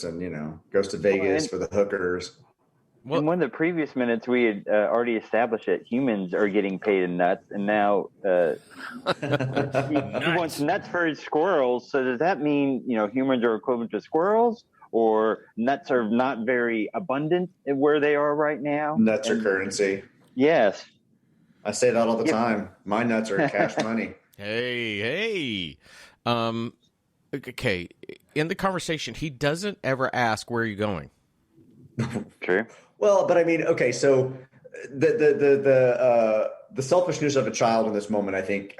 and, goes to Vegas for the hookers. Well, in one of the previous minutes, we had already established that humans are getting paid in nuts, and now he wants nuts for his squirrels. So does that mean, humans are equivalent to squirrels, or nuts are not very abundant where they are right now? Nuts are currency. Yes. I say that all the time. My nuts are cash money. Hey. Okay. In the conversation, he doesn't ever ask, where are you going? True. Well, but I mean, okay, so the selfishness of a child in this moment, I think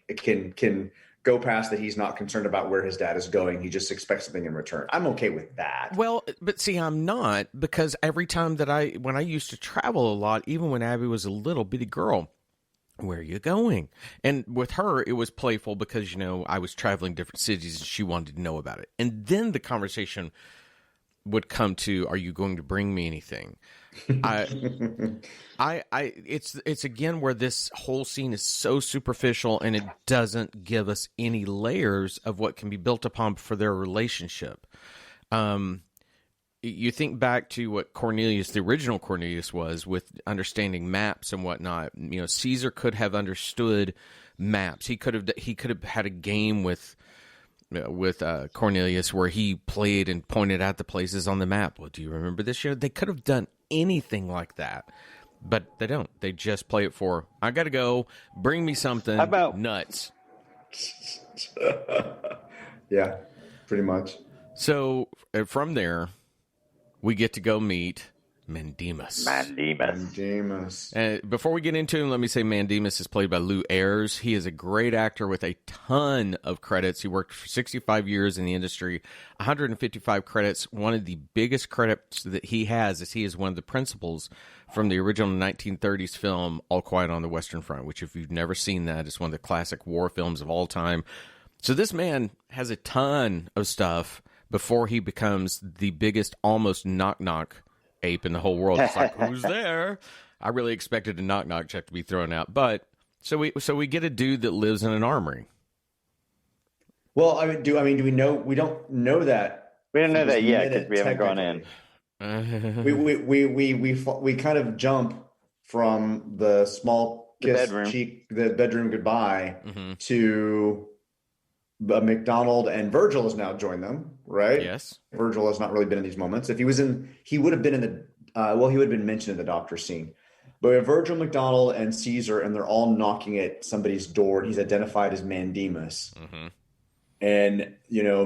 it can go past that. He's not concerned about where his dad is going. He just expects something in return. I'm okay with that. Well, but see, I'm not, because every time when I used to travel a lot, even when Abby was a little bitty girl, where are you going? And with her, it was playful because, I was traveling different cities and she wanted to know about it. And then the conversation would come to, are you going to bring me anything? It's again where this whole scene is so superficial and it doesn't give us any layers of what can be built upon for their relationship. You think back to what Cornelius, the original Cornelius, was with understanding maps and whatnot. Caesar could have understood maps. He could have had a game with Cornelius where he played and pointed out the places on the map. Well, do you remember this year? They could have done anything like that, but they don't. They just play it for, I got to go, bring me something. How about nuts? Yeah, pretty much. So from there, we get to go meet Mandemus. Mandemus. Before we get into him, let me say Mandemus is played by Lou Ayres. He is a great actor with a ton of credits. He worked for 65 years in the industry, 155 credits. One of the biggest credits that he has is he is one of the principals from the original 1930s film All Quiet on the Western Front, which if you've never seen that, is one of the classic war films of all time. So this man has a ton of stuff before he becomes the biggest almost knock-knock ape in the whole world. It's like, who's there? I really expected a knock-knock check to be thrown out. But so we get a dude that lives in an armory. Well, do we know? We don't know that. We don't know that yet because we haven't gone in. We kind of jump from the small kiss cheek, the bedroom goodbye, to McDonald, and Virgil has now joined them, right? Yes. Virgil has not really been in these moments. If he was in, he would have been in the, he would have been mentioned in the doctor scene. But we have Virgil, McDonald, and Caesar, and they're all knocking at somebody's door. He's identified as Mandemus. Mm-hmm. And,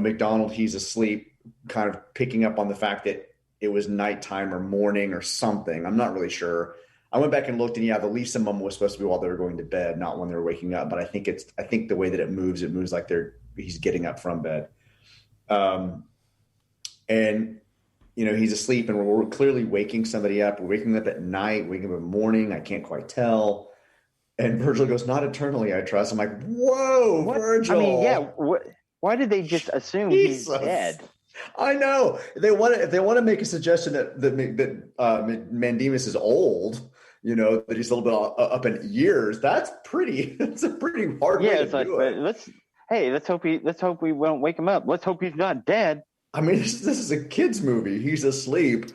McDonald, he's asleep, kind of picking up on the fact that it was nighttime or morning or something. I'm not really sure. I went back and looked, and the Lisa moment was supposed to be while they were going to bed, not when they were waking up. But I think the way that it moves like he's getting up from bed. And he's asleep, and we're clearly waking somebody up. We're waking up at night, waking up in the morning. I can't quite tell. And Virgil goes, "Not eternally, I trust." I'm like, "Whoa, what? Virgil!" I mean, yeah. Why did they just assume he's dead? I know if they want to make a suggestion that Mandemus is old, that he's a little bit up in years. That's a pretty hard way to do it. Let's hope we won't wake him up. Let's hope he's not dead. I mean, this is a kid's movie. He's asleep.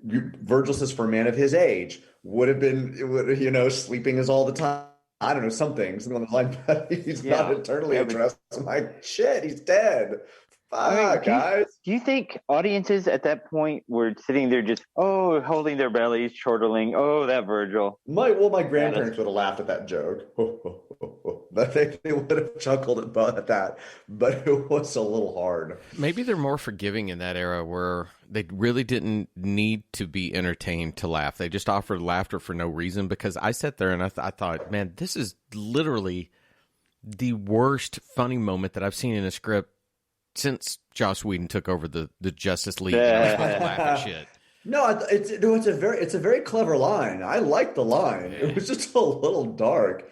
Virgil says, for a man of his age, would have been, sleeping is all the time. I don't know, something along the line, but he's not eternally addressed. I'm like, shit, he's dead. Guys. Do you think audiences at that point were sitting there just, holding their bellies, chortling, that Virgil? My grandparents would have laughed at that joke. They would have chuckled at that, but it was a little hard. Maybe they're more forgiving in that era where they really didn't need to be entertained to laugh. They just offered laughter for no reason, because I sat there and I thought, man, this is literally the worst funny moment that I've seen in a script since Joss Whedon took over the Justice League. And I was supposed to laugh at shit. No, it's a very clever line. I like the line. It was just a little dark.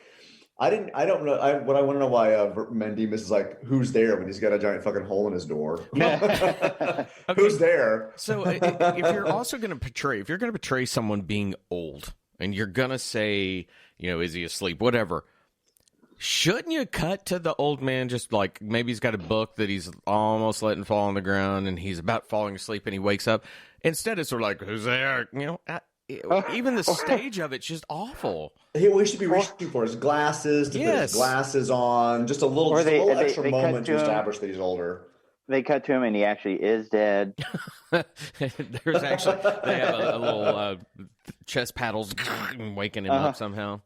I don't know. What I want to know why Mandemus is like, who's there when he's got a giant fucking hole in his door? Okay. Who's there? So if you're going to portray someone being old, and you're going to say, is he asleep? Whatever. Shouldn't you cut to the old man just like maybe he's got a book that he's almost letting fall on the ground and he's about falling asleep and he wakes up? Instead, it's sort of like, who's there? You know, even the stage of it's just awful. What he should be reaching for his glasses, to put his glasses on, just a little extra moment to establish that he's older. They cut to him and he actually is dead. There's actually, they have a little chest paddles waking him up somehow.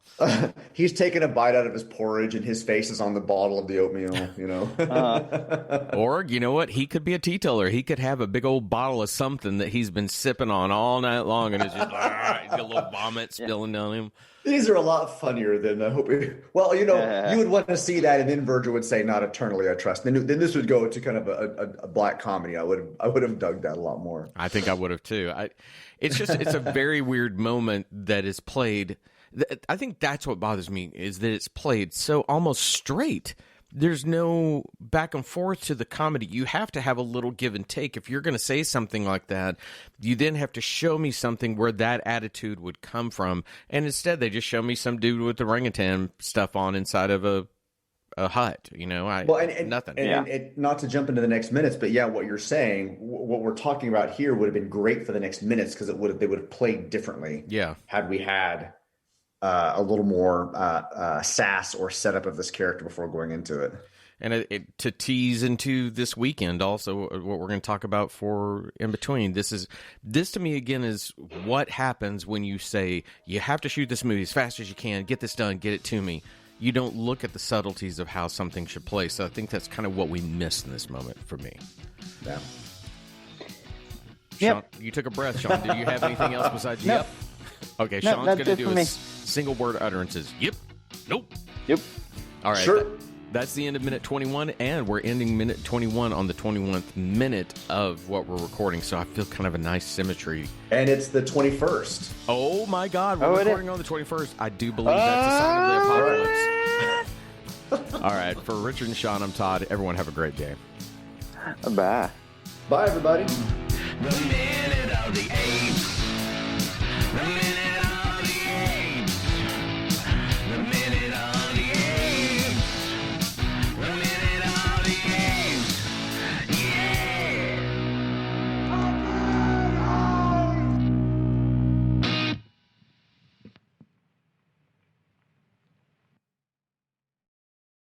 He's taking a bite out of his porridge and his face is on the bottle of the oatmeal, you know. Or, you know what? He could be a teetotaler. He could have a big old bottle of something that he's been sipping on all night long and it's just, he's got a little vomit spilling down him. These are a lot funnier than well, you know, you would want to see that, and then Virgil would say, "Not eternally, I trust." Then this would go to kind of a black comedy. I would have dug that a lot more. I think I would have too. It's a very weird moment that is played. I think that's what bothers me is that it's played so almost straight. There's no back and forth to the comedy. You have to have a little give and take. If you're going to say something like that, you then have to show me something where that attitude would come from. And instead, they just show me some dude with the orangutan stuff on inside of a hut. You know, nothing. And not to jump into the next minutes, but yeah, what you're saying, what we're talking about here would have been great for the next minutes because they would have played differently. Yeah, had we had a little more sass or setup of this character before going into it. And to tease into this weekend also, what we're going to talk about for in between. This to me, again, is what happens when you say, you have to shoot this movie as fast as you can, get this done, get it to me. You don't look at the subtleties of how something should play. So I think that's kind of what we missed in this moment for me. Yeah. Sean, you took a breath, Sean. Did you have anything else besides yep? Okay, Sean's going to do his single word utterances. Yep. Nope. Yep. All right. Sure. That's the end of minute 21, and we're ending minute 21 on the 21st minute of what we're recording, so I feel kind of a nice symmetry. And it's the 21st. Oh, my God. We're recording on the 21st. I do believe that's a sign of the apocalypse. All right. For Richard and Sean, I'm Todd. Everyone have a great day. Bye. Bye, everybody. The minute of the apes. The minute